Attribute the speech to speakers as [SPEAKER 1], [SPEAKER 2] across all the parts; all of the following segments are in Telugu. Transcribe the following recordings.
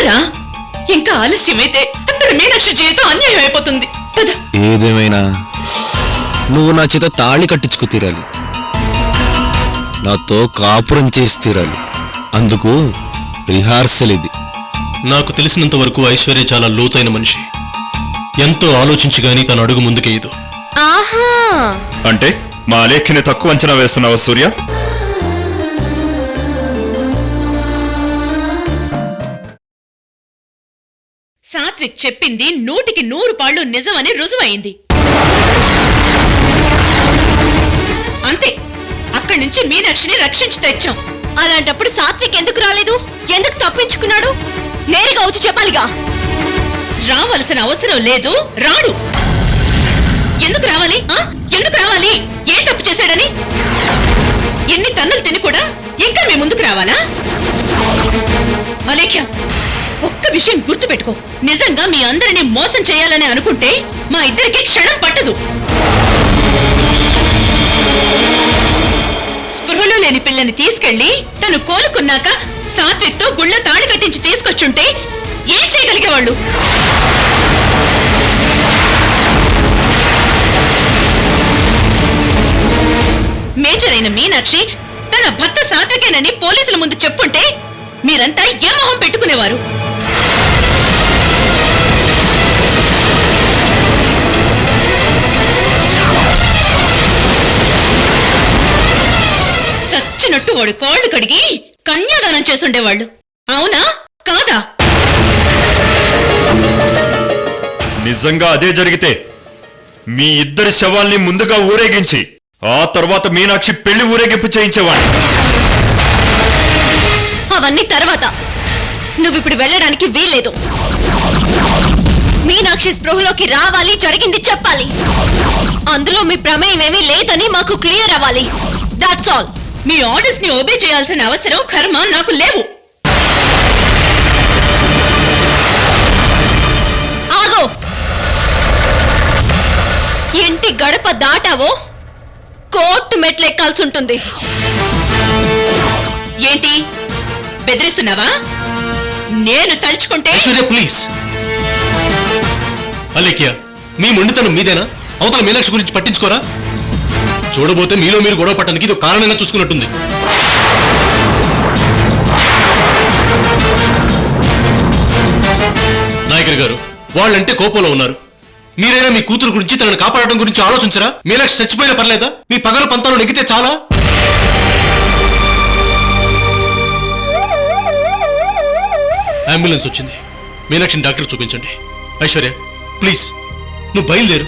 [SPEAKER 1] పదరా, ఇంకా ఆలస్యమైతే అక్కడ మీనాక్షి జీవితం అన్యాయం అయిపోతుంది. పద.
[SPEAKER 2] ఏదేమైనా నువ్వు నా చేత తాళి కట్టించుకు తీరాలి, నాతో కాపురం చేసి తీరాలి. అందుకు రిహార్సల్ ఇది.
[SPEAKER 3] నాకు తెలిసినంత వరకు ఐశ్వర్య చాలా లోతైన మనిషి. ఎంతో ఆలోచించి గాని తన అడుగు ముందుకేయదు.
[SPEAKER 4] ఆహా,
[SPEAKER 5] అంటే మా లేఖని తక్కువ అంచనా వేస్తున్నావా సూర్య?
[SPEAKER 1] సాత్విక్ చెప్పింది 100కి 100 పాళ్ళు నిజమని రుజువైంది. అంతే, అక్కడి నుంచి మీనాక్షిని రక్షించి తెచ్చాం.
[SPEAKER 4] అలాంటప్పుడు సాత్విక్ ఎందుకు రాలేదు? ఎందుకు తప్పించుకున్నాడు? నేరుగా వచ్చి చెప్పాలిగా.
[SPEAKER 1] రావాల్సిన అవసరం లేదు, రాడు. ఎందుకు రావాలి? ఎందుకు రావాలి? ఏం తప్పు చేశాడని? ఎన్ని తన్నులు తిని కూడా ఇంకా మీ ముందుకు రావాలా? అలేఖ్య, ఒక్క విషయం గుర్తుపెట్టుకో, నిజంగా మీ అందరినీ మోసం చేయాలని అనుకుంటే మా ఇద్దరికి క్షణం పట్టదు. స్పృహలో లేని పిల్లని తీసుకెళ్లి తను కోలుకున్నాక సాత్విక్ తో గుళ్ళ తాళి కట్టించి తీసుకొచ్చుంటే ఏం చేయగలిగేవాళ్ళు? మేజర్ అయిన మీనాక్షి తన భర్త సాత్వికేనని పోలీసుల ముందు చెప్పుంటే మీరంతా ఏ మొహం పెట్టుకునేవారు? చచ్చినట్టు వాడు కాళ్ళు కడిగి కన్యాదానం చేసుండేవాళ్ళు. అవునా కాదా?
[SPEAKER 5] నిజంగా అదే జరిగితే మీ ఇద్దరి శవాల్ని ముందుగా ఊరేగించి ఆ తర్వాత మీనాక్షి పెళ్లి ఊరేగింపు చేయించేవాణ్ణి.
[SPEAKER 4] అవన్నీ తర్వాత. నువ్విప్పుడు వెళ్ళడానికి వీల్లేదు. మీనాక్షి స్పృహలోకి రావాలి, జరిగింది చెప్పాలి. అందులో మీ ప్రమేయం ఏమీ లేదని మాకు క్లియర్ అవ్వాలి. That's all.
[SPEAKER 1] మీ ఆర్డర్స్ ని ఒబే చేయాల్సిన అవసరం కర్మ నాకు లేవు.
[SPEAKER 4] ఆగో, ఇంటి గడప దాటావో కోర్టు మెట్లెక్కాల్సి ఉంటుంది.
[SPEAKER 1] ఏంటి బెదిరిస్తున్నావా? నేను తలుచుకుంటే
[SPEAKER 3] ఐశ్వర్య ప్లీజ్. అలేఖ్య, మీ మొండితనం మీదేనా? అవతల మీనాక్షి గురించి పట్టించుకోరా? చూడబోతే మీలో మీరు గొడవ పట్టడానికి ఇది కారణంగా చూసుకున్నట్టుంది. నాయకర్ గారు, వాళ్ళంటే కోపంలో ఉన్నారు. మీరైనా మీ కూతురు గురించి, తనను కాపాడటం గురించి ఆలోచించరా? మీనాక్షి చచ్చిపోయినా పర్లేదా? మీ పగల పంతాలు నెగ్గితే చాలా. అంబులెన్స్ వచ్చింది, మీనాక్షిని డాక్టర్ చూపించండి. ఐశ్వర్య ప్లీజ్, నువ్వు బయలుదేరు.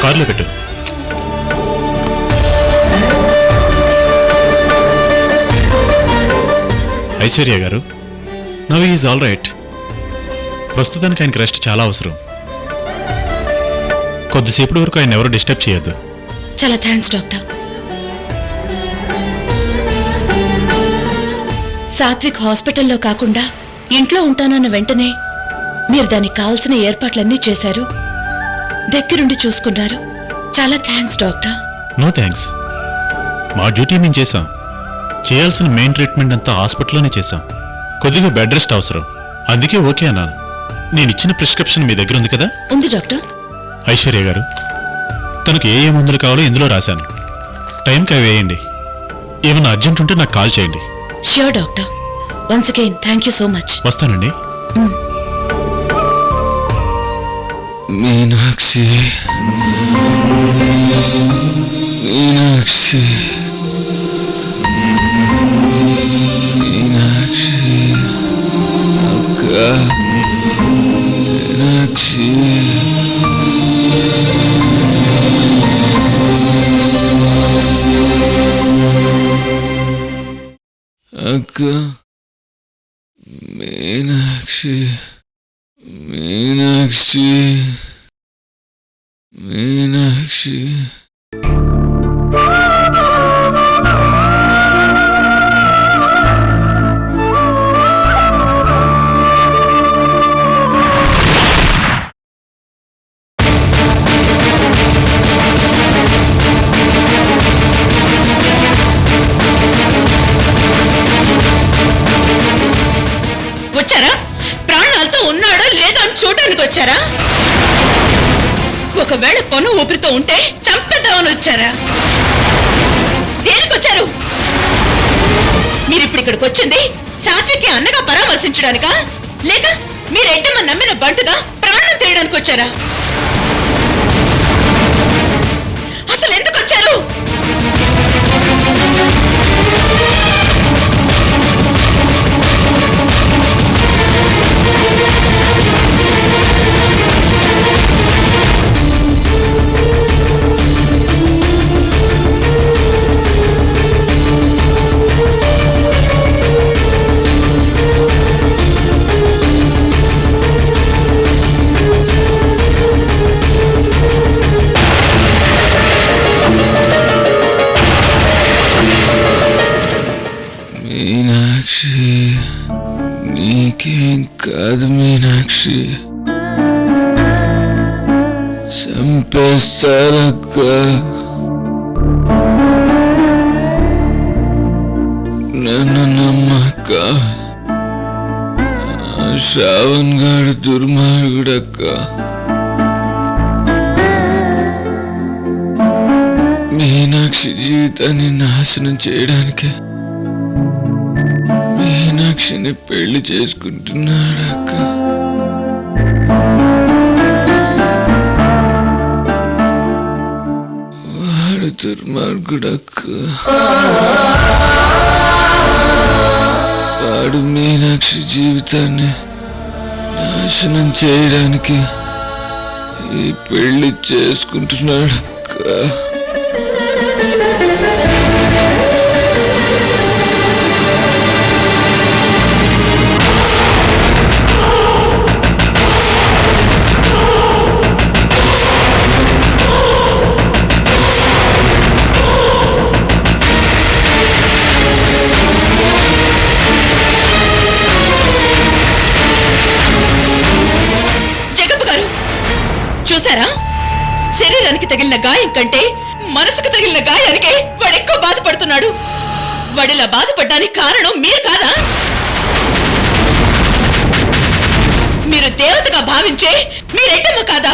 [SPEAKER 3] కార్లో పెట్టు.
[SPEAKER 6] ఐశ్వర్య గారు, నవ్ ఈజ్ ఆల్ రైట్. ప్రస్తుతానికి ఆయనకి రెస్ట్ చాలా అవసరం. కొద్దిసేపటి వరకు ఆయన ఎవరు డిస్టర్బ్ చేయొద్దు.
[SPEAKER 1] చాలా థ్యాంక్స్ డాక్టర్. సాత్విక్ హాస్పిటల్లో కాకుండా ఇంట్లో ఉంటానన్న వెంటనే మీరు దానికి కావాల్సిన ఏర్పాట్లన్నీ చేశారు, దగ్గరుండి చూసుకున్నారు. చాలా థ్యాంక్స్ డాక్టర్.
[SPEAKER 6] No thanks. మా డ్యూటీ మేము చేశాం. చేయాల్సిన మెయిన్ ట్రీట్మెంట్ అంతా హాస్పిటల్లోనే చేశాం. కొద్దిగా బెడ్ రెస్ట్ అవసరం, అందుకే ఓకే అన్నాను. నేను ఇచ్చిన ప్రిస్క్రిప్షన్ మీ దగ్గర ఉంది కదా?
[SPEAKER 1] ఉంది డాక్టర్.
[SPEAKER 6] ఐశ్వర్య గారు, తనకు ఏ మందులు కావాలో ఇందులో రాశాను. టైంకి అవి వేయండి. ఏమన్నా అర్జెంట్ ఉంటే నాకు కాల్ చేయండి.
[SPEAKER 1] Sure doctor. Once again thank you so much.
[SPEAKER 6] వస్తానండి.
[SPEAKER 2] మీనాక్షి, మీనాక్షి, మీనాక్షి, అక్క, మీనాక్షి. అక్క మీనాక్షి మీనాక్షి మీనాక్షి
[SPEAKER 1] వచ్చారా? ప్రాణాలతో ఉన్నాడో లేదో అని చూడడానికి వచ్చారా? ఒకవేళ కొన ఊపిరితో ఉంటే చంపేద్దామని వచ్చారా? దేనికొచ్చారు? మీరిప్పుడు ఇక్కడికి వచ్చింది సాత్వికి అన్నగా పరామర్శించడానికా, లేక మీ రెడ్డమ్మ నమ్మిన బంటుగా ప్రాణం తీయడానికి వచ్చారా? అసలు ఎందుకు వచ్చారు? మీనాక్షి నీకేం కాదు మీనాక్షి చంపేస్తారక్క నన్ను నమ్మక్క శ్రావణ్ గాడు దుర్మార్గుడక్క మీనాక్షి జీవితాన్ని నాశనం చేయడానికే మీనాక్షిని పెళ్లి చేసుకుంటున్నాడక్క వాడు దుర్మార్గుడక్క వాడు మీనాక్షి జీవితాన్ని నాశనం చేయడానికి ఈ పెళ్లి చేసుకుంటున్నాడక్క చూసారా? శరీరానికి తగిలిన గాయం కంటే మనసుకు తగిలిన గాయానికే వాడు ఎక్కువ బాధపడుతున్నాడు. వాడిలా బాధపడ్డానికి కారణం మీరు కాదా? మీరు దేవతగా భావించే మీ రెడ్డమ్మ కాదా?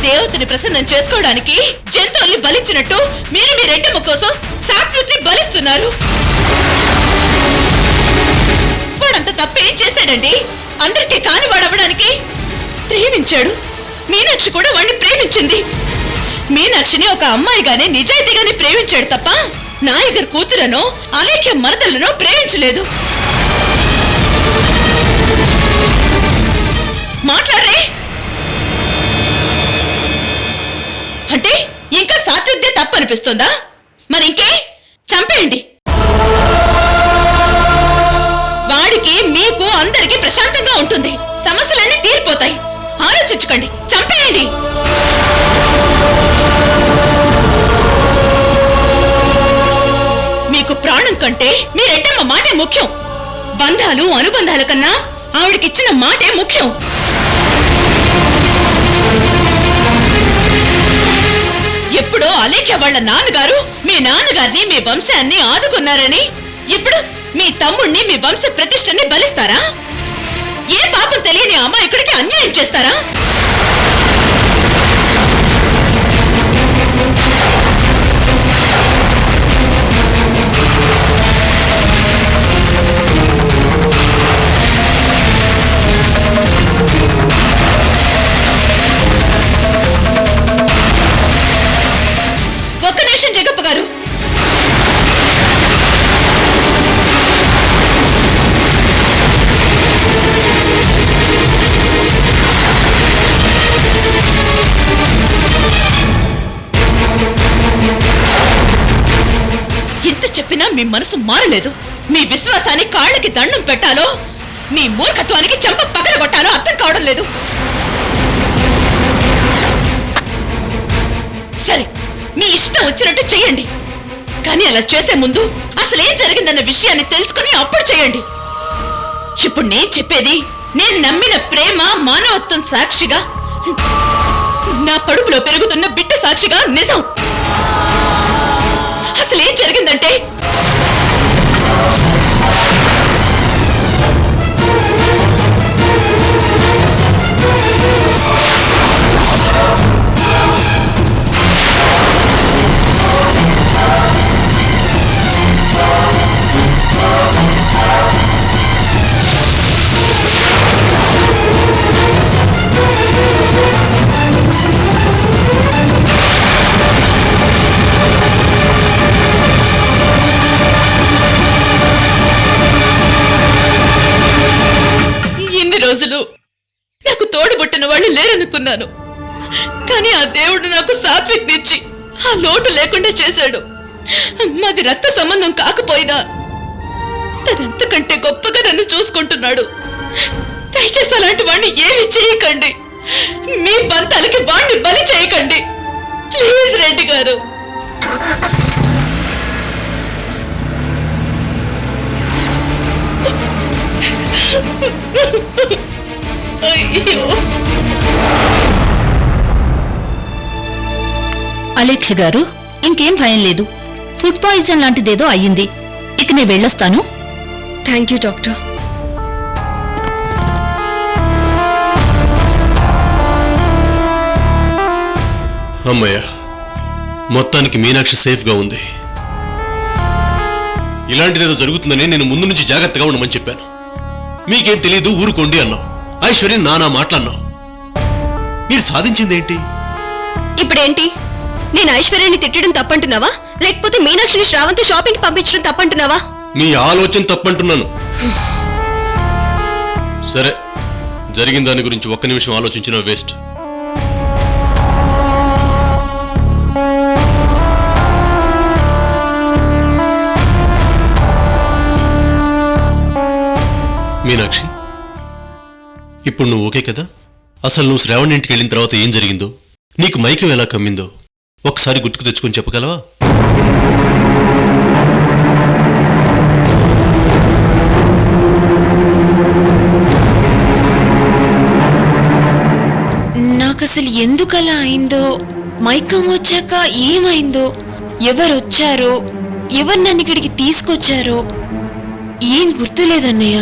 [SPEAKER 1] దేవతని ప్రసన్నం చేసుకోవడానికి జంతువుల్ని బలిచ్చినట్టు మీరు మీ రెడ్డమ్మ కోసం సాత్విక్ని బలిస్తున్నారు. వాడంత తప్పేం చేశాడండి? అందరికీ కానివాడవడానికి ప్రేమించాడు. మీనాక్షి కూడా వాడిని ప్రేమించింది. మీనాక్షిని ఒక అమ్మాయిగానే నిజాయితీగానే ప్రేమించాడు తప్ప నాయగర్ కూతురనో అలేఖ్య మరదలనో ప్రేమించలేదు. మాట్లాడరే అంటే ఇంకా సాత్విక్దే తప్పు అనిపిస్తుందా? మరి ఇంకే చంపేయండి. వాడికి మీకు అందరికీ ప్రశాంతంగా ఉంటుంది. సమస్యలన్నీ తీరిపోతాయి. ఆలోచించుకోండి. చంపేయండి. మీకు ప్రాణం కంటే మీ రెడ్డమ్మ మాటే ముఖ్యం. బంధాలు అనుబంధాల కన్నా ఆవిడకిచ్చిన మాటే ముఖ్యం. ఎప్పుడో అలేఖ్య వాళ్ళ నాన్నగారు మీ నాన్నగారిని మీ వంశాన్ని ఆదుకున్నారని ఇప్పుడు మీ తమ్ముణ్ణి మీ వంశ ప్రతిష్టని బలిస్తారా? ఏ పాపం తెలియని అమాయకుడికి అన్యాయం చేస్తారా? ఒక్క నిమిషం జగప్ప గారు. మారినా మీ మనసు మారలేదు. మీ విశ్వాసాన్ని కాళ్ళకి దండం పెట్టాలో, మీ మూర్ఖత్వానికి చెంప పగలగొట్టాలో అర్థం కావడం లేదు. సరే, మీ ఇష్టం వచ్చినట్టు చెయ్యండి. కానీ అలా చేసే ముందు అసలేం జరిగిందన్న విషయాన్ని తెలుసుకుని అప్పుడు చేయండి. ఇప్పుడు నేను చెప్పేది నేను నమ్మిన ప్రేమ మానవత్వం సాక్షిగా, నా కడుపులో పెరుగుతున్న బిడ్డ సాక్షిగా నిజం. అసలేం జరిగిందంటే, రోజులు నాకు తోడుబుట్టిన వాళ్ళు లేరనుకున్నాను. కానీ ఆ దేవుడు నాకు సాత్విక్నిచ్చి ఆ లోటు లేకుండా చేశాడు. మాది రక్త సంబంధం కాకపోయినా తనంతకంటే గొప్పగా నన్ను చూసుకుంటున్నాడు. దయచేసి అలాంటి వాడిని ఏమి చేయకండి. మీ పంతాలకి వాడిని బలి చేయకండి ప్లీజ్ రెడ్డి గారు. అయ్యో,
[SPEAKER 7] అలేఖ్య గారు, ఇంకేం భయం లేదు. ఫుడ్ పాయిజన్ లాంటిదేదో అయ్యింది. ఇక నేను వెళ్ళొస్తాను.
[SPEAKER 4] Thank you doctor.
[SPEAKER 3] అమ్మయ్య, మొత్తానికి మీనాక్షి సేఫ్గా ఉంది. ఇలాంటిదేదో జరుగుతుందని నేను ముందు నుంచి జాగ్రత్తగా ఉండమని చెప్పాను. మీకేం తెలీదు, ఊరుకోండి అన్నావు. ఐశ్వర్యం నానా మాటలన్నావు. మీరు సాధించిందేంటి?
[SPEAKER 4] ఇప్పుడేంటి? నేను ఐశ్వర్యాన్ని తిట్టడం తప్పంటున్నావా, లేకపోతే మీనాక్షిని శ్రావంతి షాపింగ్ పంపించడం తప్పంటున్నావా?
[SPEAKER 3] మీ ఆలోచన తప్పంటున్నాను. సరే, జరిగిన దాని గురించి ఒక్క నిమిషం ఆలోచించినా వేస్ట్. మీనాక్షి, ఇప్పుడు నువ్వు ఓకే కదా? అసలు నువ్వు శ్రావణి ఇంటికి వెళ్ళిన తర్వాత ఏం జరిగిందో, నీకు మైకం ఎలా కమ్మిందో ఒక్కసారి గుర్తుకు తెచ్చుకొని చెప్పగలవా?
[SPEAKER 4] నాకసలు ఎందుకలా అయిందో, మైకం వచ్చాక ఏమైందో, ఎవరొచ్చారో, ఎవరు నన్ను ఇక్కడికి తీసుకొచ్చారో ఏం గుర్తులేదన్నయ్య.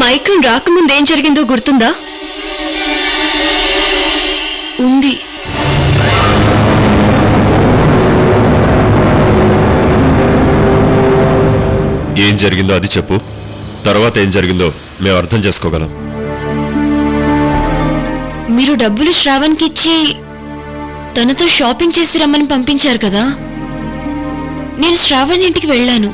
[SPEAKER 4] మైకం రాకముందు ఏం జరిగిందో గుర్తుందా? ఉంది.
[SPEAKER 5] ఏం జరిగిందో అది చెప్పు. తర్వాత ఏం జరిగిందో మేము అర్థం చేసుకోగలం.
[SPEAKER 4] మీరు డబ్బులు శ్రావణ్కి ఇచ్చి తనతో షాపింగ్ చేసి రమ్మని పంపించారు కదా. నేను శ్రావణ్ ఇంటికి వెళ్ళాను.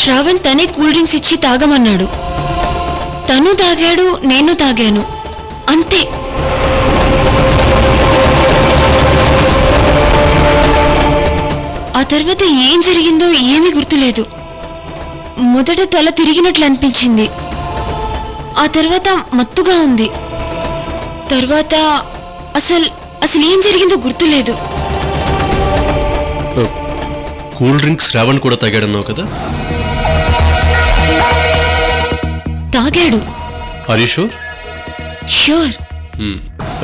[SPEAKER 4] శ్రావణ్ తనే కూల్ డ్రింక్స్ ఇచ్చి తాగమన్నాడు. తను తాగాడు, నేను తాగాను, అంతే. ఆ తర్వాత ఏం జరిగిందో ఏమీ గుర్తులేదు. మొదట తల తిరిగినట్లు అనిపించింది. ఆ తర్వాత మత్తుగా ఉంది. తర్వాత అసలు ఏం జరిగిందో గుర్తులేదు.
[SPEAKER 3] కూల్ డ్రింక్స్ శ్రావణ్ కూడా తాగాడన్నావు కదా?
[SPEAKER 4] తాగాడు.
[SPEAKER 3] Are you sure?
[SPEAKER 4] Sure.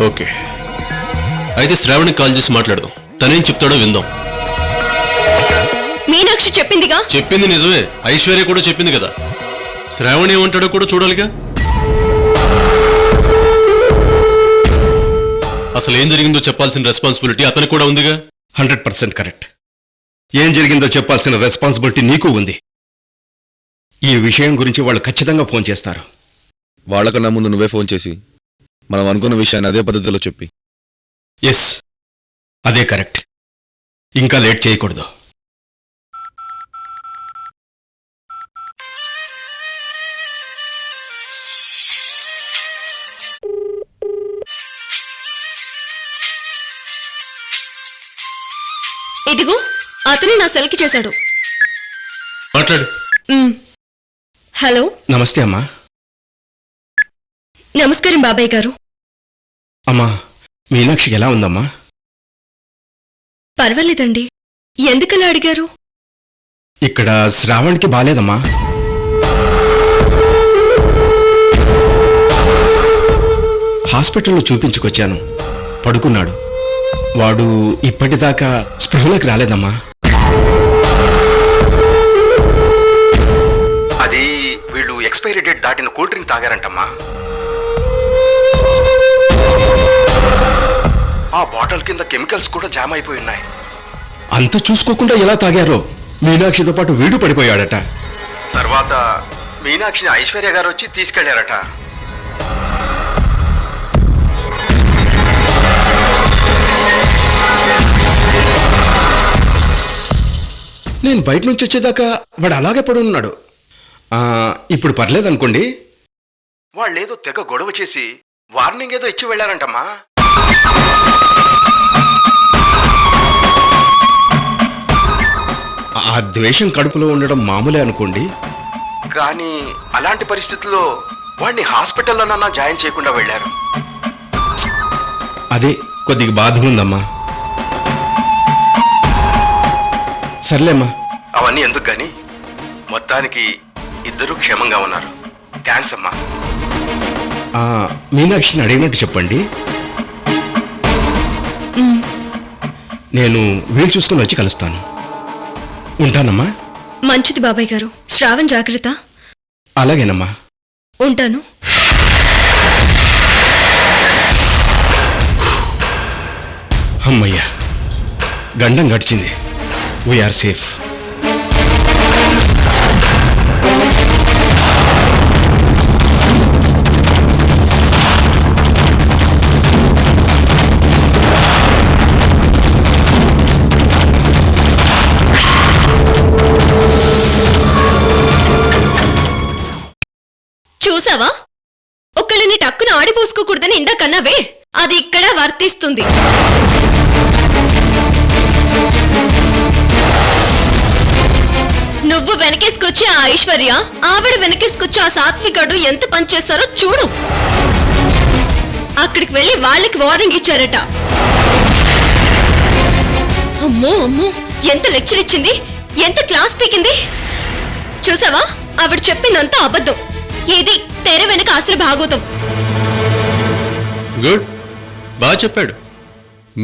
[SPEAKER 3] Okay, అయితే శ్రావణ్కి కాల్ చేసి మాట్లాడదాం. తనేం చెప్తాడో విందాం.
[SPEAKER 4] మీనాక్షి చెప్పిందిగా.
[SPEAKER 3] చెప్పింది నిజమే, ఐశ్వర్య కూడా చెప్పింది కదా. శ్రావణ్ ఏమంటాడో కూడా చూడాలిగా. అసలు ఏం జరిగిందో చెప్పాల్సిన రెస్పాన్సిబిలిటీ అతనికి కూడా ఉందిగా.
[SPEAKER 8] 100% కరెక్ట్. ఏం జరిగిందో చెప్పాల్సిన రెస్పాన్సిబిలిటీ నీకు ఉంది. ఈ విషయం గురించి వాళ్ళు ఖచ్చితంగా ఫోన్ చేస్తారు.
[SPEAKER 2] వాళ్ళకన్నా ముందు నువ్వే ఫోన్ చేసి మనం అనుకున్న విషయాన్ని అదే పద్ధతిలో చెప్పి.
[SPEAKER 8] ఎస్, అదే కరెక్ట్. ఇంకా లేట్ చేయకూడదు.
[SPEAKER 4] ఇదిగో అతను నా సెల్కి చేశాడు.
[SPEAKER 3] మాట్లాడు.
[SPEAKER 4] హలో.
[SPEAKER 8] నమస్తే అమ్మా.
[SPEAKER 4] నమస్కారం బాబాయ్ గారు.
[SPEAKER 8] అమ్మా, మీనాక్షికి ఎలా ఉందమ్మా?
[SPEAKER 4] పర్వాలేదండి. ఎందుకలా అడిగారు?
[SPEAKER 8] ఇక్కడ శ్రావణ్కి బాలేదమ్మా. హాస్పిటల్లో చూపించుకొచ్చాను. పడుకున్నాడు. వాడు ఇప్పటిదాకా స్పృహలోకి రాలేదమ్మా. అది వీళ్ళు ఎక్స్పైరీ డేట్ దాటిన కూల్ డ్రింక్ తాగారంటమ్మా. ఆ బాటిల్ కింద కెమికల్స్ కూడా జామ్ అయిపోయి ఉన్నాయి. అంత చూసుకోకుండా ఎలా తాగారో మీనాక్షితో పాటు వీడు పడిపోయాడట. తర్వాత మీనాక్షిని ఐశ్వర్య గారు వచ్చి తీసుకెళ్లారట. నేను బయట నుంచి వచ్చేదాకా వాడు అలాగే పడి ఉన్నాడు. ఇప్పుడు పర్లేదనుకోండి. వాళ్ళేదో తెగ గొడవ చేసి వార్నింగ్ ఏదో ఇచ్చి వెళ్ళారంటమ్మా. ఆ ద్వేషం కడుపులో ఉండడం మామూలే అనుకోండి. కానీ అలాంటి పరిస్థితుల్లో వాడిని హాస్పిటల్లోనన్నా జాయిన్ చేయకుండా వెళ్ళారు. అదే కొద్దిగా బాధగా ఉందమ్మా. సర్లేమ్మా, అవన్నీ ఎందుకు గాని మొత్తానికి ఇద్దరూ క్షేమంగా ఉన్నారు. థ్యాంక్స్ అమ్మా. మీనాక్షిని అడిగినట్టు చెప్పండి. నేను వీలు చూసుకుని వచ్చి కలుస్తాను. ఉంటానమ్మా.
[SPEAKER 4] మంచిది బాబాయ్ గారు. శ్రావణ్ జాగ్రత్త.
[SPEAKER 8] అలాగేనమ్మా.
[SPEAKER 4] ఉంటాను.
[SPEAKER 8] అమ్మయ్యా, గండం గడిచింది. We are safe.
[SPEAKER 4] చూసావా, ఒకళ్ళని టక్కున ఆడిపోసుకోకూడదని ఇందాకన్నావే, అది ఇక్కడ వర్తిస్తుంది. నువ్వు వెనకేసుకొచ్చి ఆ ఐశ్వర్య, ఆవిడ వెనకేసుకొచ్చి ఆ సాత్వికుడు ఎంత పనిచేస్తారో చూడు. అక్కడికి వెళ్ళి వాళ్ళకి వార్నింగ్ ఇచ్చారట. అమ్మో అమ్మో, ఎంత లెక్చర్ ఇచ్చింది, ఎంత క్లాస్ పీకింది. చూసావా, ఆవిడ చెప్పిందంతా అబద్ధం. ఇది తెర వెనక అసలు భాగవతం.
[SPEAKER 3] గుడ్, బాగా చెప్పాడు.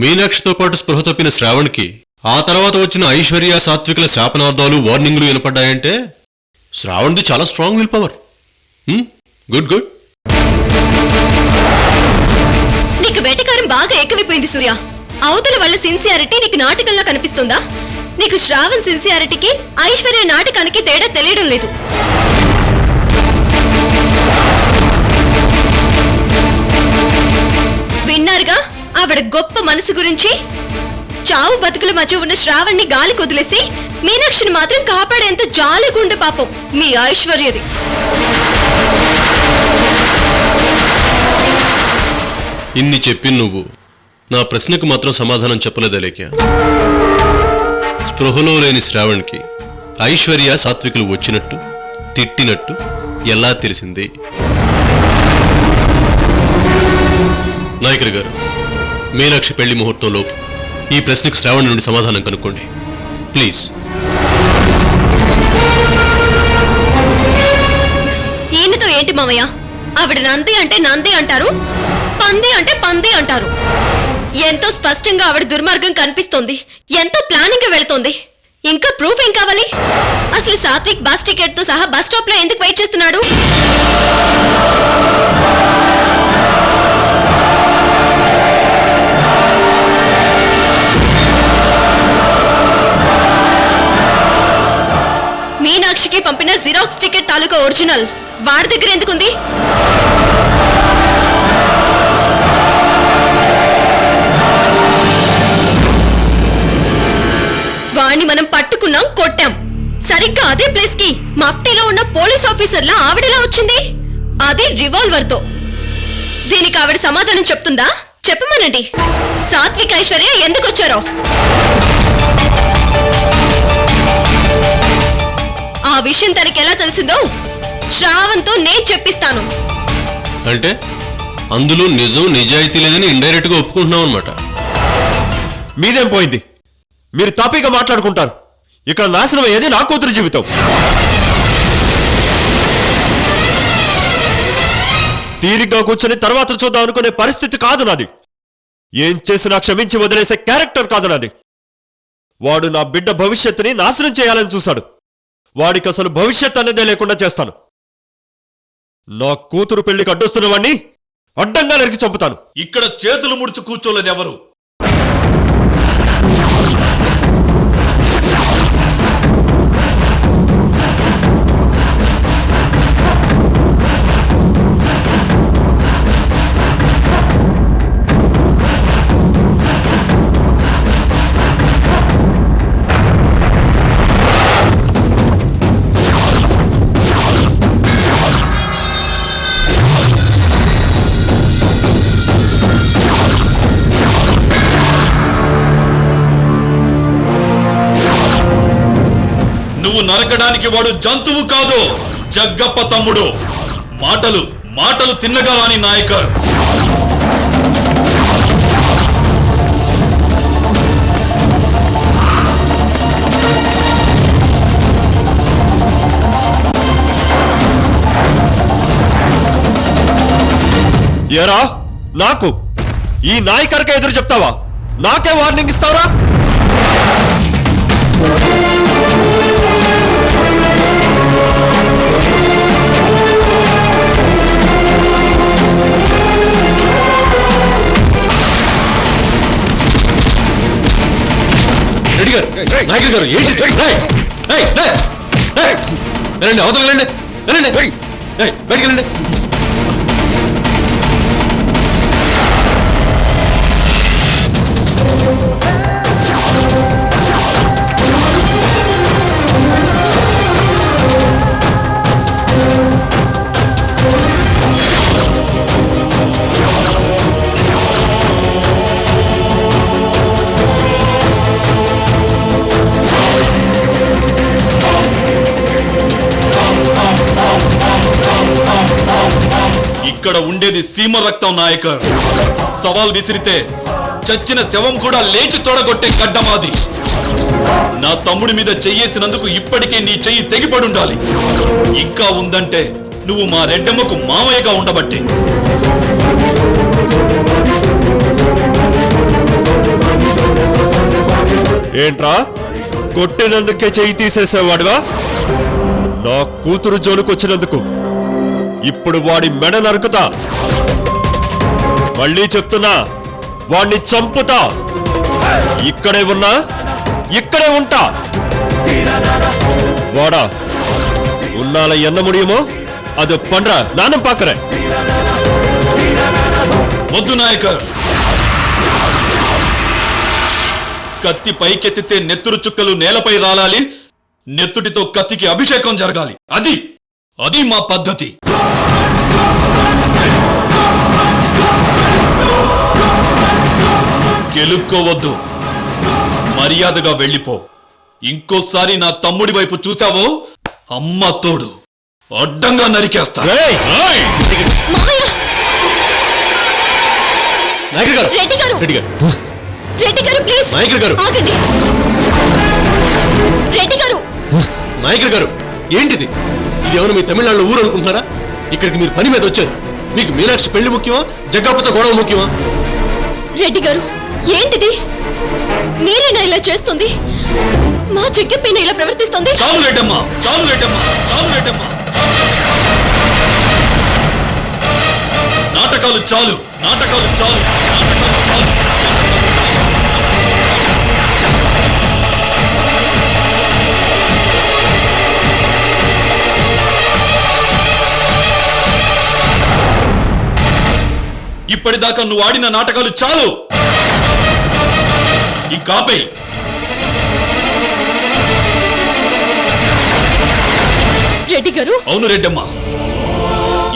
[SPEAKER 3] మీనాక్షితో పాటు స్పృహ తప్పిన శ్రావణ్కి ఆ తర్వాత వచ్చిన ఐశ్వర్య సాత్వికుల శాపనార్థాలు వార్నింగ్లు వినపడ్డాయంటే శ్రావణ్ది చాలా strong will power. Good good.
[SPEAKER 4] నీకు వేటకారం బాగా ఎక్కువైపోయింది సూర్య. అవతల వాళ్ళ సిన్సియారిటీ నీకు నాటకంలా కనిపిస్తుందా? నీకు శ్రావణ్ సిన్సియారిటీకి ఐశ్వర్య నాటకానికి తేడా తెలియడం లేదు. విన్నారుగా ఆవిడ గొప్ప మనసు గురించి. చావు బతుకుల మధ్య ఉన్న శ్రావణ్ణి గాలి కొదిలేసి మీనాక్షిని మాత్రం కాపాడేంత జాలిగుండె పాపం మీ ఐశ్వర్యది.
[SPEAKER 3] ఇన్ని చెప్పి నువ్వు నా ప్రశ్నకు మాత్రం సమాధానం చెప్పలేదా లేక? స్పృహలో లేని శ్రావణ్కి ఐశ్వర్య సాత్వికులు వచ్చినట్టు తిట్టినట్టు ఎలా తెలిసింది? నాయకుడి గారు, మీనాక్షి పెళ్లి ముహూర్తంలోపు ఈ ప్రశ్నకు శ్రావణ్ నుండి సమాధానం కనుక్కోండి ప్లీజ్.
[SPEAKER 4] ఈయనతో ఏంటి మామయ్య, ఆవిడ నంది అంటే నంది అంటారు, పంది అంటే పంది అంటారు. ఎంతో స్పష్టంగా ఆవిడ దుర్మార్గం కనిపిస్తోంది, ఎంతో ప్లానింగ్ గా వెళుతోంది. ఇంకా ప్రూఫ్ ఏం కావాలి? అసలు సాత్విక్ బస్ టికెట్ తో సహా బస్ స్టాప్ లో ఎందుకు వెయిట్ చేస్తున్నాడు? మీనాక్షికి పంపిన జిరాక్స్ టికెట్ తాలూకా ఒరిజినల్ వాడి దగ్గర ఎందుకుంది? వాణ్ణి మనం పట్టుకున్నాం, కొట్టాం. సరిగ్గా అదే ప్లేస్ కి మఫ్టీలో ఉన్న పోలీస్ ఆఫీసర్లా ఆవిడెలా వచ్చింది? అది రివాల్వర్ తో. దీనికి ఆవిడ సమాధానం చెప్తుందా? చెప్పమనండి. సాత్విక్ ఐశ్వర్య ఎందుకు వచ్చారో ఆ విషయం తనకి ఎలా తెలిసిందో శ్రావంతో నేను చెప్పిస్తాను.
[SPEAKER 3] అంటే అందులో నిజం నిజాయితీ లేదని ఇండైరెక్ట్ గా ఒప్పుకుంటున్నాం అనమాట.
[SPEAKER 5] మీదేం పోయింది? మీరు తాపీగా మాట్లాడుకుంటారు. ఇక్కడ నాశనం అయ్యేది నా కూతురు జీవితం. తీరిగ్గా కూర్చొని తర్వాత చూద్దాం అనుకునే పరిస్థితి కాదు నాది. ఏం చేసినా క్షమించి వదిలేసే క్యారెక్టర్ కాదు నాది. వాడు నా బిడ్డ భవిష్యత్తుని నాశనం చేయాలని చూశాడు. వాడికి అసలు భవిష్యత్ అనేదే లేకుండా చేస్తాను. నా కూతురు పెళ్లికి అడ్డొస్తున్న వాణ్ణి అడ్డంగా నరికి చంపుతాను.
[SPEAKER 9] ఇక్కడ చేతులు ముడుచు కూర్చోలేదు ఎవరు. నువ్వు నరకడానికి వాడు జంతువు కాదు, జగ్గప్ప తమ్ముడు. మాటలు మాటలు తిన్నగా రాని నాయకర్.
[SPEAKER 5] ఏరా నాకు ఈ నాయకర్కే ఎదురు చెప్తావా? నాకే వార్నింగ్ ఇస్తావరా?
[SPEAKER 3] రెడ్డి గారు, నాయకులు గారు, ఏంటి? వెళ్ళండి, అవతల వెళ్ళండి, వెళ్ళండి, బయటికి వెళ్ళండి.
[SPEAKER 9] ఇక్కడ ఉండేది సీమ రక్తం నాయకర్. సవాల్ విసిరితే చచ్చిన శవం కూడా లేచి తోడగొట్టే గడ్డమాది. నా తమ్ముడి మీద చెయ్యేసినందుకు ఇప్పటికే నీ చెయ్యి తెగిపడుండాలి. ఇంకా ఉందంటే నువ్వు మా రెడ్డమ్మకు మామయ్యగా ఉండబట్టే.
[SPEAKER 5] ఏంట్రా, కొట్టినందుకే చెయ్యి తీసేసేవాడువా? నా కూతురు జోలుకొచ్చినందుకు ఇప్పుడు వాడి మెడ నరుకుతా. మళ్ళీ చెప్తున్నా, వాణ్ణి చంపుతా. ఇక్కడే ఉన్నా, ఇక్కడే ఉంటా. వాడా ఉన్నాల ఎన్న ముడియమో అది పండ్ర నానం పాకరే.
[SPEAKER 9] వద్దు నాయకర్. కత్తి పైకెత్తితే నెత్తురు చుక్కలు నేలపై రాలాలి, నెత్తుటితో కత్తికి అభిషేకం జరగాలి. అది మా పద్ధతి. గెలుక్కోవద్దు, మర్యాదగా వెళ్ళిపో. ఇంకోసారి నా తమ్ముడి వైపు చూసావో అమ్మ తోడు అడ్డంగా నరికేస్తా.
[SPEAKER 3] నాయకుడు గారు, ఏంటిది? ఇది ఎవరు మీ తమిళనాడు ఊరు అనుకుంటున్నారా? ఇక్కడికి మీరు పని మీద వచ్చారు. మీకు మీనాక్షి పెళ్లి ముఖ్యమా, జగ్గాపతో గొడవ ముఖ్యమా?
[SPEAKER 4] రెడ్డి గారు ఏంటిది? మీరేనా ఇలా చేస్తుంది? మా జగ్గపైన ఇలా ప్రవర్తిస్తుంది?
[SPEAKER 9] చాలు రెడ్డమ్మా, చాలు రెడ్డమ్మా, చాలు రెడ్డమ్మా. నాటకాలు చాలు, నాటకాలు చాలు, నాటకాలు చాలు. ఇప్పటిదాకా నువ్వు ఆడిన నాటకాలు చాలు. ఈ కాపే
[SPEAKER 4] రెడ్డి గారు.
[SPEAKER 9] అవును రెడ్డమ్మా,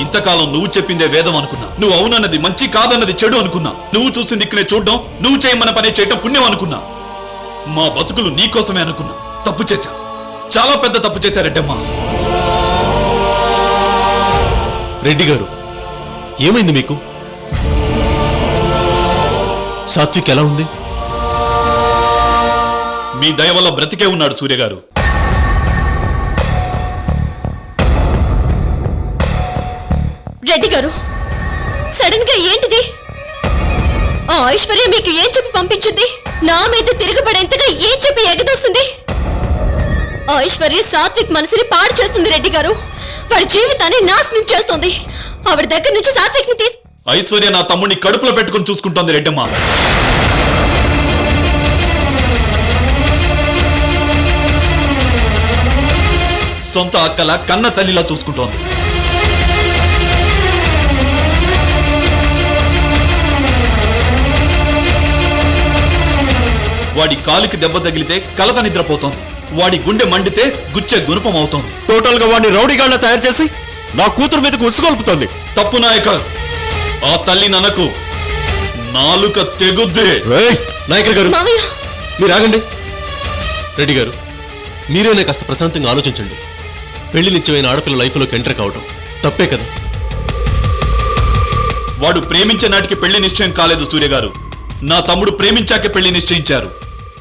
[SPEAKER 9] ఇంతకాలం నువ్వు చెప్పిందే వేదం అనుకున్నా. నువ్వు అవునన్నది మంచి, కాదన్నది చెడు అనుకున్నా. నువ్వు చూసింది ఇక్కడే చూడడం, నువ్వు చేయమన్న పనే చేయటం పుణ్యం అనుకున్నా. మా బతుకులు నీకోసమే అనుకున్నా. తప్పు చేశా, చాలా పెద్ద తప్పు చేశా రెడ్డమ్మా.
[SPEAKER 3] రెడ్డి గారు, ఏమైంది మీకు? సాత్విక్ ఎలా ఉంది?
[SPEAKER 9] మీ దయ వల్ల బ్రతికే ఉన్నాడు సూర్య గారు.
[SPEAKER 4] రెడ్డి గారు, సడన్ గా ఏంటిది? ఆ ఐశ్వర్య మీకు ఏం చెప్పి పంపించింది? నా మీద తిరగబడేంతగా ఏం చెప్పి ఎగదోస్తుంది? ఆ ఐశ్వర్య సాత్విక్ మనసుని పాడు చేస్తుంది రెడ్డి గారు. వాడి జీవితాన్ని నాశనం చేస్తుంది. ఆవిడ దగ్గర నుంచి సాత్విక్ ని
[SPEAKER 9] ఐశ్వర్య నా తమ్ముడిని కడుపులో పెట్టుకుని చూసుకుంటోంది రెడ్డమ్మా. సొంత అక్కల కన్న తల్లిలా చూసుకుంటోంది. వాడి కాలుకి దెబ్బ తగిలితే కలత నిద్రపోతోంది. వాడి గుండె మండితే గుచ్చే గుణపం అవుతోంది.
[SPEAKER 5] టోటల్ గా వాడిని రౌడీగాళ్ళ తయారు చేసి నా కూతురు మీదకు ఉసుగొల్పుతోంది.
[SPEAKER 9] తప్పు నాయక. ఆ తల్లి ననకు నాలుక తెగుద్దే.
[SPEAKER 3] నాయకులు గారు,
[SPEAKER 4] మావయ్య.
[SPEAKER 3] మీరు ఆగండి. రెడ్డి గారు, మీరేనే కాస్త ప్రశాంతంగా ఆలోచించండి. పెళ్లి నిత్యమైన ఆడపిల్ల లైఫ్లోకి ఎంటర్ కావటం తప్పే కదా.
[SPEAKER 9] వాడు ప్రేమించే నాటికి పెళ్లి నిశ్చయం కాలేదు సూర్య గారు. నా తమ్ముడు ప్రేమించాకే పెళ్లి నిశ్చయించారు.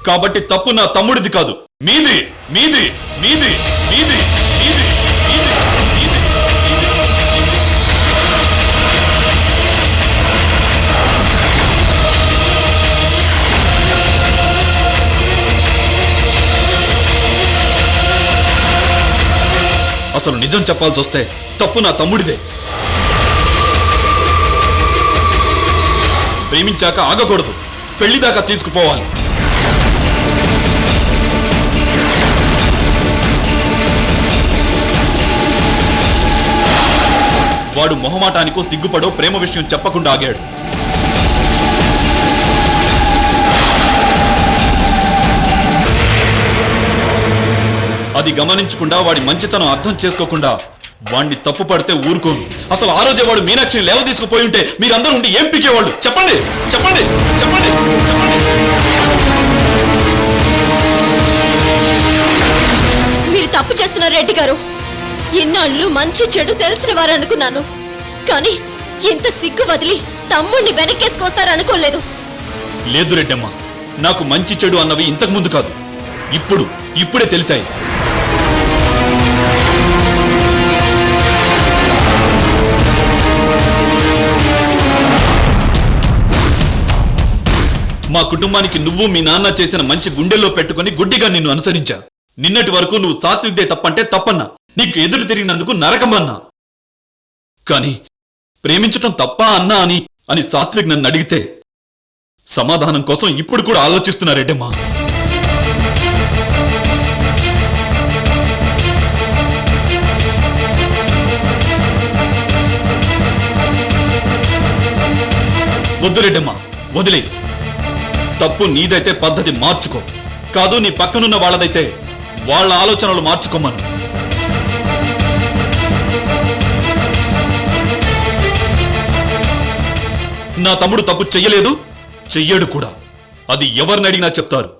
[SPEAKER 9] కాబట్టి తప్పు నా తమ్ముడిది కాదు, మీది, మీది, మీది, మీది, మీది, మీది, మీది. అసలు నిజం చెప్పాల్సి వస్తే తప్పు నా తమ్ముడిదే. ప్రేమించాక ఆగకూడదు, పెళ్లిదాకా తీసుకుపోవాలి. వాడు మొహమాటానికో సిగ్గుపడో ప్రేమ విషయం చెప్పకుండా ఆగాడు. అది గమనించకుండా, వాడి మంచితనం అర్థం చేసుకోకుండా వాణ్ణి తప్పు పడితే ఊరుకోను. అసలు ఆ రోజే వాడు మీనాక్షిని లేవ తీసుకుపోయి ఉంటే మీరందరూ ఉండి ఏం పీకేవాళ్ళు? చెప్పండి, చెప్పండి, చెప్పండి, చెప్పండి.
[SPEAKER 4] మీరు తప్పు చేస్తున్నారు రెడ్డి గారు. ఇన్నాళ్ళు మంచి చెడు తెలిసిన వారు అనుకున్నాను, కానీ ఇంత సిగ్గు వదిలి తమ్ముణ్ణి వెనకేసుకొస్తారనుకోలేదు.
[SPEAKER 9] లేదు రెడ్డమ్మ, నాకు మంచి చెడు అన్నవి ఇంతకు ముందు కాదు, ఇప్పుడే తెలిసాయి. మా కుటుంబానికి నువ్వు మీ నాన్న చేసిన మంచి గుండెల్లో పెట్టుకుని గుడ్డిగా నిన్ను అనుసరించా. నిన్నటి వరకు నువ్వు సాత్విక్దే తప్పంటే తప్పన్నా, నీకు ఎదురు తిరిగినందుకు నరకమన్నా. కానీ ప్రేమించటం తప్పా అన్నా అని సాత్విక్ నన్ను అడిగితే సమాధానం కోసం ఇప్పుడు కూడా ఆలోచిస్తున్నారేటమ్మా. వద్దు రెడ్డమ్మా, వదిలే. తప్పు నీదైతే పద్ధతి మార్చుకో, కాదు నీ పక్కనున్న వాళ్ళదైతే వాళ్ళ ఆలోచనలు మార్చుకోమను. నా తమ్ముడు తప్పు చెయ్యలేదు, చెయ్యడు కూడా. అది ఎవరిని అడిగినా చెప్తారు.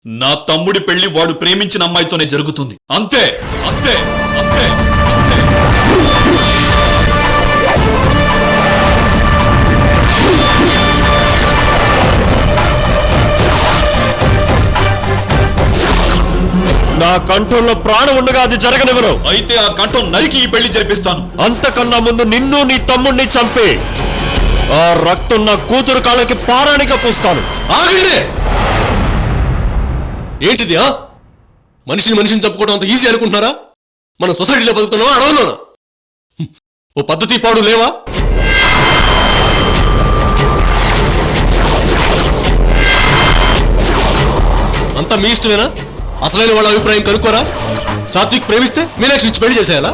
[SPEAKER 9] నా తమ్ముడి పెళ్లి వాడు ప్రేమించిన అమ్మాయితోనే జరుగుతుంది. అంతే, అంతే, అంతే, అంతే.
[SPEAKER 5] నా కంఠంలో ప్రాణం ఉండగా అది జరగనివ్వను.
[SPEAKER 9] అయితే ఆ కంఠం నరికి ఈ పెళ్లి జరిపిస్తాను.
[SPEAKER 5] అంతకన్నా ముందు నిన్ను నీ తమ్ముణ్ణి చంపి ఆ రక్తం నా కూతురు కాళ్ళకి పారాణిగా పూస్తాను.
[SPEAKER 3] ఆగండి! ఏంటిది? మనిషిని చంపుకోవడం అంత ఈజీ అనుకుంటున్నారా? మనం సొసైటీలో బతుకుతున్నావా, అడవులోనా? ఓ పద్ధతి పాడు లేవా? అంతా మీ ఇష్టమేనా? అసలైన వాళ్ళ అభిప్రాయం కనుక్కోరా? సాత్విక్ ప్రేమిస్తే మీనాక్షి ఇచ్చి పెళ్లి చేసేయాలా?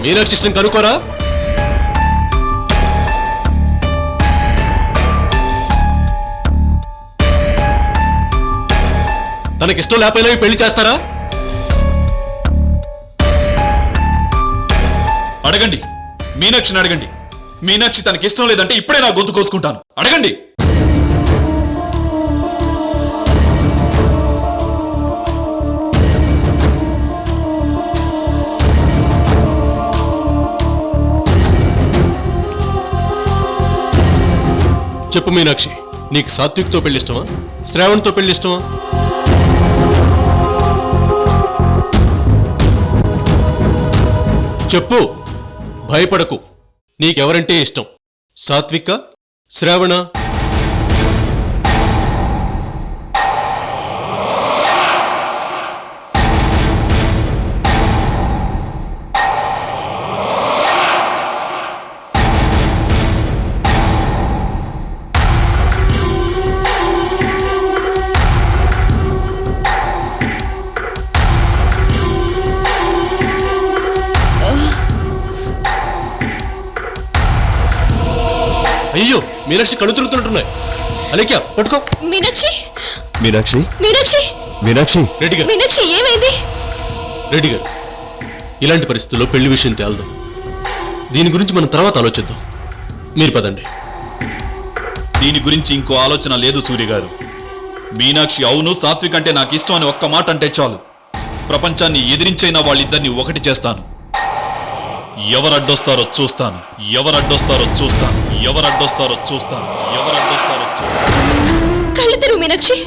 [SPEAKER 3] మీనాక్షి ఇష్టం కనుక్కోరా? తనకిష్టం లేకపోయినా పెళ్లి చేస్తారా?
[SPEAKER 9] అడగండి, మీనాక్షిని అడగండి. మీనాక్షి తనకిష్టం లేదంటే ఇప్పుడే నా గొంతు కోసుకుంటాను. అడగండి.
[SPEAKER 3] చెప్పు మీనాక్షి, నీకు సాత్విక్తో పెళ్లి ఇష్టమా, శ్రావణ్తో పెళ్లి ఇష్టమా? చెప్పు, భయపడకు. నీకెవరంటే ఇష్టం, సాత్విక, శ్రావణ? అయ్యో, మీనాక్షి కళ్ళు తిరుగుతుంటున్నాయి. అలేఖ్య, పట్టుకో.
[SPEAKER 4] మీనాక్షి,
[SPEAKER 5] మీనాక్షి,
[SPEAKER 4] మీనాక్షి,
[SPEAKER 5] మీనాక్షి,
[SPEAKER 3] రెడ్డి గారు,
[SPEAKER 4] మీనాక్షి ఏమైంది?
[SPEAKER 3] రెడ్డి గారు, ఇలాంటి పరిస్థితుల్లో పెళ్లి విషయం తేల్దాం. దీని గురించి మనం తర్వాత ఆలోచిద్దాం. మీరు పదండి.
[SPEAKER 9] దీని గురించి ఇంకో ఆలోచన లేదు సూర్య గారు. మీనాక్షి అవును సాత్విక్ అంటే నాకు ఇష్టం అని ఒక్క మాట అంటే చాలు, ప్రపంచాన్ని ఎదిరించైనా వాళ్ళిద్దరిని ఒకటి చేస్తాను. ఎవరడ్డొస్తారో చూస్తాను, ఎవరడ్డొస్తారో చూస్తాను, ఎవరడ్డొస్తారో చూస్తాను, ఎవరడ్డొస్తారో చూస్తాను.
[SPEAKER 4] కళ్ళు తెరువు మీనాక్షి.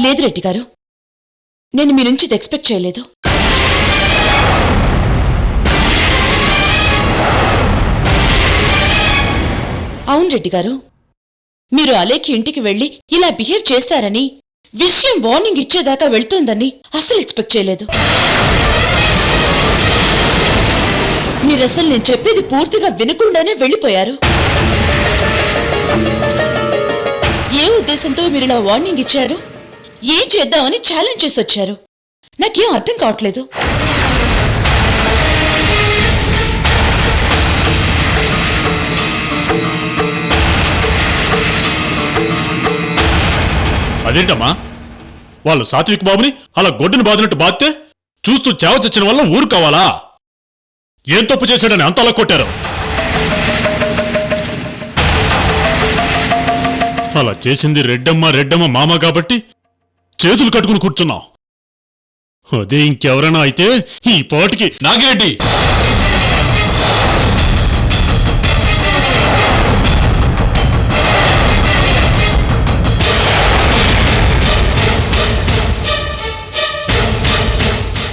[SPEAKER 1] లేదు రెడ్డి గారు, నేను మీ నుంచి ఇది ఎక్స్పెక్ట్ చేయలేదు. అవును రెడ్డి గారు, మీరు అలేఖ్య ఇంటికి వెళ్లి ఇలా బిహేవ్ చేస్తారని, విషయం వార్నింగ్ ఇచ్చేదాకా వెళ్తుందని అసలు ఎక్స్పెక్ట్ చేయలేదు. మీరసలు నేను చెప్పేది పూర్తిగా వినకుండానే వెళ్ళిపోయారు. ఏ ఉద్దేశంతో మీరు ఇలా వార్నింగ్ ఇచ్చారు, ఏం చేద్దామని ఛాలెంజ్ చేసి వచ్చారు, నాకేం అర్థం కావట్లేదు.
[SPEAKER 6] అదేంటమ్మా, వాళ్ళు సాత్విక్ బాబుని అలా గొడ్డును బాదినట్టు బాధితే చూస్తూ చావ చచ్చిన వల్ల ఊరు కావాలా? ఏం తప్పు చేశాడని అంత అలా కొట్టారు? అలా చేసింది రెడ్డమ్మ మామ కాబట్టి చేతులు కట్టుకుని కూర్చున్నాం. అదే ఇంకెవరైనా అయితే ఈ పాటికి
[SPEAKER 9] నాగిరెడ్డి,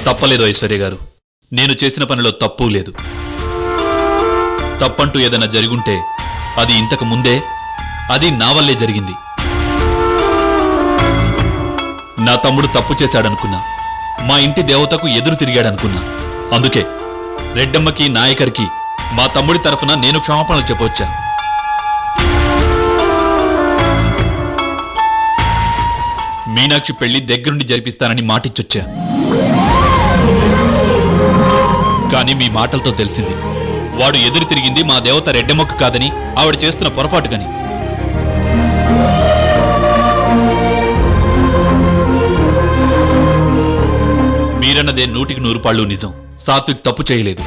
[SPEAKER 9] తప్పలేదు ఐశ్వర్య గారు, నేను చేసిన పనిలో తప్పు లేదు. తప్పంటూ ఏదైనా జరుగుంటే అది ఇంతకు ముందే, అది నా వల్లే జరిగింది. నా తమ్ముడు తప్పు చేశాడనుకున్నా, మా ఇంటి దేవతకు ఎదురు తిరిగాడనుకున్నా. అందుకే రెడ్డమ్మకి నాయకర్కి మా తమ్ముడి తరఫున నేను క్షమాపణలు చెప్పొచ్చా. మీనాక్షి పెళ్లి దగ్గరుండి జరిపిస్తానని మాటిచ్చొచ్చా. కానీ మీ మాటలతో తెలిసింది వాడు ఎదురు తిరిగింది మా దేవత రెడ్డమ్మకు కాదని, ఆవిడ చేస్తున్న పొరపాటుగాని. మీరన్నదే 100% నిజం. సాత్విక్ తప్పు చేయలేదు.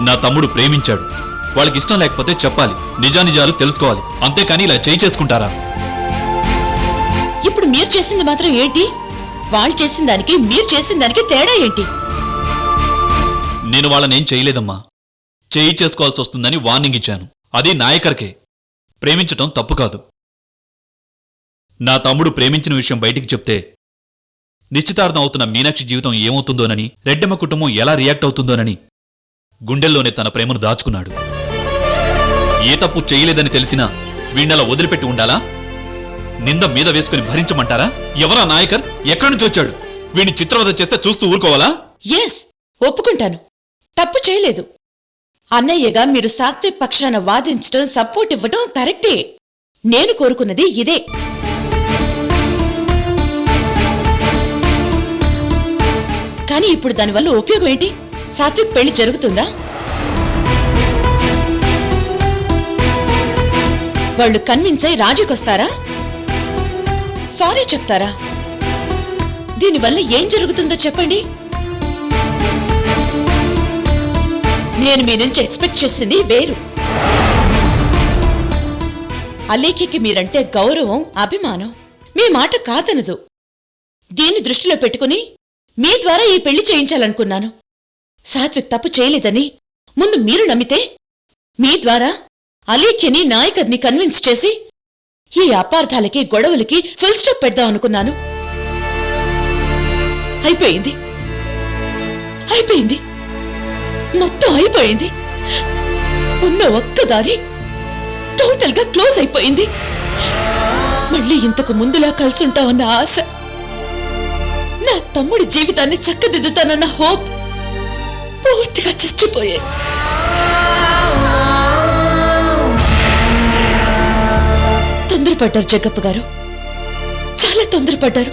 [SPEAKER 9] నా తమ్ముడు ప్రేమించాడు. వాళ్ళకి ఇష్టం లేకపోతే చెప్పాలి, నిజానిజాలు తెలుసుకోవాలి. అంతేకాని ఇలా చేయి చేసుకుంటారా?
[SPEAKER 1] ఇప్పుడు మీరు చేసింది మాత్రం ఏంటి? వాళ్ళు చేసిన దానికి మీరు చేసిన దానికి తేడా ఏంటి?
[SPEAKER 9] నేను వాళ్ళనేం చేయలేదమ్మా. చేయి చేసుకోవాల్సి వస్తుందని వార్నింగ్ ఇచ్చాను. అది నాయకర్కే. ప్రేమించటం తప్పు కాదు. నా తమ్ముడు ప్రేమించిన విషయం బయటికి చెప్తే నిశ్చితార్థం అవుతున్న మీనాక్షి జీవితం ఏమవుతుందోనని, రెడ్డమ్మ కుటుంబం ఎలా రియాక్ట్ అవుతుందోనని గుండెల్లోనే తన ప్రేమను దాచుకున్నాడు. ఏ తప్పు చేయలేదని తెలిసినా వీణ్ణలా వదిలిపెట్టి ఉండాలా? నింద మీద వేసుకుని భరించమంటారా? ఎవరా నాయకర్? ఎక్కడి నుంచి వచ్చాడు? వీణ్ణి చిత్రవద చేస్తే చూస్తూ ఊరుకోవాలా?
[SPEAKER 1] ఎస్, ఒప్పుకుంటాను. తప్పు చేయలేదు. అన్నయ్యగా మీరు సాత్విక్ పక్షాన వాదించడం, సపోర్ట్ ఇవ్వడం కరెక్టే. నేను కోరుకున్నది ఇదే. కానీ ఇప్పుడు దానివల్ల ఉపయోగం ఏంటి? సాత్విక్ పెళ్లి జరుగుతుందా? వాళ్ళు కన్విన్స్ అయి రాజీకొస్తారా? సారీ చెప్తారా? దీనివల్ల ఏం జరుగుతుందో చెప్పండి. నేను మీ నుంచి ఎక్స్పెక్ట్ చేసింది వేరు. అలేఖ్యకి మీరంటే గౌరవం, అభిమానం. మీ మాట కాదనదు. దీన్ని దృష్టిలో పెట్టుకుని మీ ద్వారా ఈ పెళ్లి చేయించాలనుకున్నాను. సాత్విక్ తప్పు చేయలేదని ముందు మీరు నమ్మితే మీ ద్వారా అలేఖ్యని, నాయకర్ని కన్విన్స్ చేసి ఈ అపార్థాలకి, గొడవలకి ఫుల్ స్టాప్ పెడదాం అనుకున్నాను. అయిపోయింది. అయిపోయింది. మొత్తం అయిపోయింది. ఉన్న ఒక్క దారి టోటల్ గా క్లోజ్ అయిపోయింది. మళ్ళీ ఇంతకు ముందులా కలుసుంటామన్న ఆశ, నా తమ్ముడి జీవితాన్ని చక్కదిద్దుతానన్న హోప్ పూర్తిగా చచ్చిపోయాయి. తొందరపడ్డారు జగ్గప్ప గారు, చాలా తొందరపడ్డారు.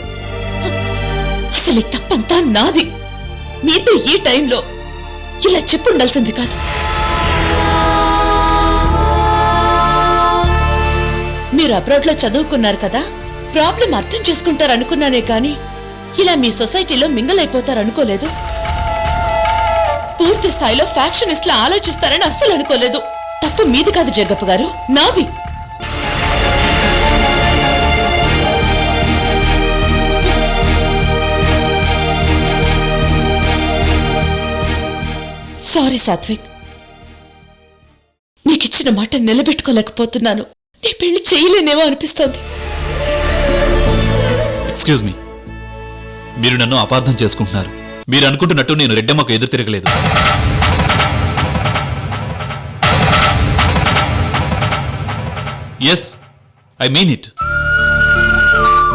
[SPEAKER 1] అసలు ఈ తప్పంతా నాది. మీతో ఈ టైంలో ఇలా చెప్పుండాల్సింది కాదు. మీరు అబ్రాడ్ లో చదువుకున్నారు కదా, ప్రాబ్లం అర్థం చేసుకుంటారనుకున్నానే కానీ ఇలా మీ సొసైటీలో మింగిల్ అయిపోతారనుకోలేదు. పూర్తి స్థాయిలో ఫ్యాక్షనిస్ట్ లా ఆలోచిస్తారని అస్సలు అనుకోలేదు. తప్పు మీది కాదు జగ్గప్ప గారు, నాది. సారీ సాత్విక్, నీకిచ్చిన మాట నిలబెట్టుకోలేకపోతున్నాను. నీ పెళ్లి చేయలేనేమో అనిపిస్తోంది.
[SPEAKER 9] ఎక్స్క్యూజ్ మీ, మీరు నన్ను అపార్థం చేసుకుంటున్నారు. మీరు అనుకుంటున్నట్టు నేను రెడ్డమ్మకు ఎదురు తిరగలేదు. Yes, I mean it.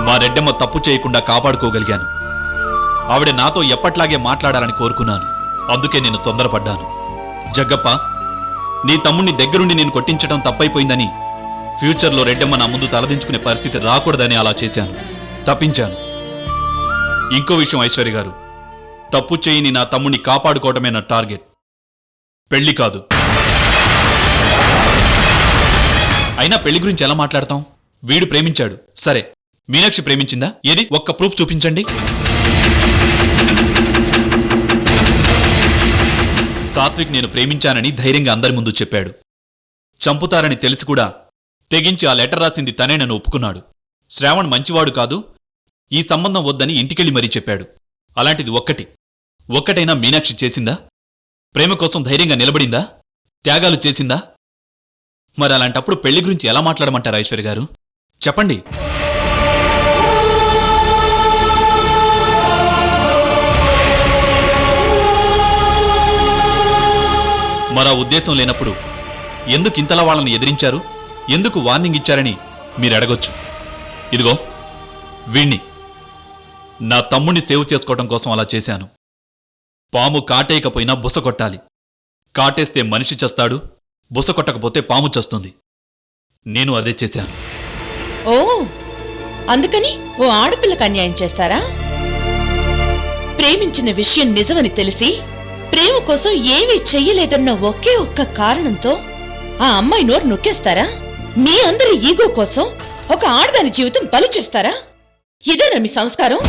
[SPEAKER 9] మా రెడ్డమ్మ తప్పు చేయకుండా కాపాడుకోగలిగాను. ఆవిడ నాతో ఎప్పట్లాగే మాట్లాడాలని కోరుకున్నాను. అందుకే నేను తొందరపడ్డాను. జగ్గప్ప, నీ తమ్ముణ్ణి దగ్గరుండి నేను కొట్టించడం తప్పైపోయిందని, ఫ్యూచర్లో రెడ్డమ్మ నా ముందు తలదించుకునే పరిస్థితి రాకూడదని అలా చేశాను. తప్పించాను. ఇంకో విషయం ఐశ్వర్య గారు, తప్పు చేయని నా తమ్ముణ్ణి కాపాడుకోవడమే నా టార్గెట్, పెళ్లి కాదు. అయినా పెళ్లి గురించి ఎలా మాట్లాడతాం? వీడు ప్రేమించాడు, సరే. మీనాక్షి ప్రేమించిందా? ఏది ఒక్క ప్రూఫ్ చూపించండి. సాత్విక్ నేను ప్రేమించానని ధైర్యంగా అందరి ముందు చెప్పాడు. చంపుతారని తెలిసి కూడా తెగించి ఆ లెటర్ రాసింది తనే నన్ను ఒప్పుకున్నాడు. శ్రావణ్ మంచివాడు కాదు, ఈ సంబంధం వద్దని ఇంటికెళ్ళి మరీ చెప్పాడు. అలాంటిది ఒక్కటైనా మీనాక్షి చేసిందా? ప్రేమ కోసం ధైర్యంగా నిలబడిందా? త్యాగాలు చేసిందా? మరి అలాంటప్పుడు పెళ్లి గురించి ఎలా మాట్లాడమంటారు ఐశ్వర్య గారు? చెప్పండి. మరా ఉద్దేశం లేనప్పుడు ఎందుకు ఇంతలా వాళ్ళని ఎదిరించారు? ఎందుకు వార్నింగ్ ఇచ్చారని మీరు అడగొచ్చు. ఇదిగో వీణ్ణి నా తమ్ముణ్ణి సేవ్ చేసుకోవడం కోసం అలా చేశాను. పాము కాటేయకపోయినా బుస కొట్టాలి. కాటేస్తే మనిషి చస్తాడు, బుస కొట్టకపోతే పాము చస్తుంది. నేను అదే చేశాను.
[SPEAKER 1] ఓ అందుకని ఓ ఆడపిల్లకు అన్యాయం చేస్తారా? ప్రేమించిన విషయం నిజమని తెలిసి ప్రేమ కోసం ఏమీ చెయ్యలేదన్న ఒకే ఒక్క కారణంతో ఆ అమ్మాయి నోరు నొక్కేస్తారా? మీ అందరి ఈగో కోసం ఒక ఆడదాని జీవితం బలి చేస్తారా? ఇదేనా మీ సంస్కారం?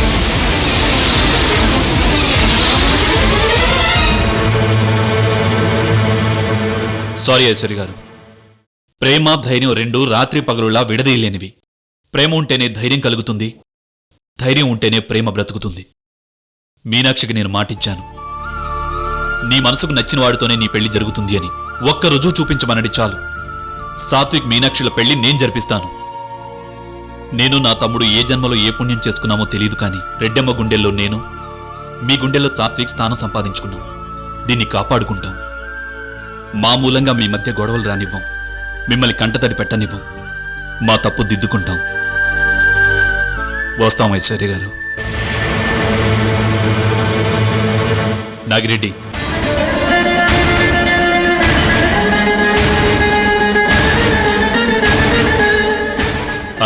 [SPEAKER 9] సారీ ఐశ్వర్య గారు. ప్రేమ ధైర్యం రెండూ రాత్రి పగలులా విడదీయలేనివి. ప్రేమ ఉంటేనే ధైర్యం కలుగుతుంది, ధైర్యం ఉంటేనే ప్రేమ బ్రతుకుతుంది. మీనాక్షికి నేను మాటిచ్చాను, నీ మనసుకు నచ్చిన వాడితోనే నీ పెళ్లి జరుగుతుంది అని. ఒక్క రుజువు చూపించమనడి చాలు. సాత్విక్ మీనాక్షిల పెళ్లి నేను జరిపిస్తాను. నేను నా తమ్ముడు ఏ జన్మలో ఏ పుణ్యం చేసుకున్నామో తెలియదు, కానీ రెడ్డమ్మ గుండెల్లో నేను, మీ గుండెల్లో సాత్విక్ స్థానం సంపాదించుకున్నాం. దీన్ని కాపాడుకుంటాం. మా మూలంగా మీ మధ్య గొడవలు రానివ్వం, మిమ్మల్ని కంటతడి పెట్టనివ్వం. మా తప్పు దిద్దుకుంటాం. వస్తాం ఐశ్వర్య గారు. నాగిరెడ్డి,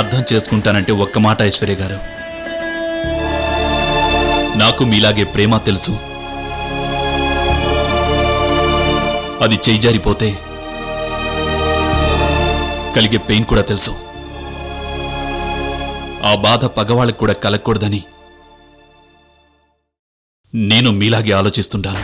[SPEAKER 9] అర్థం చేసుకుంటానంటే ఒక్క మాట ఐశ్వర్య గారు. నాకు మీలాగే ప్రేమ తెలుసు. అది చేయిజారిపోతే కలిగే పెయిన్ కూడా తెలుసు. ఆ బాధ పగవాళ్ళకు కూడా కలగకూడదని నేను మీలాగే ఆలోచిస్తుంటాను.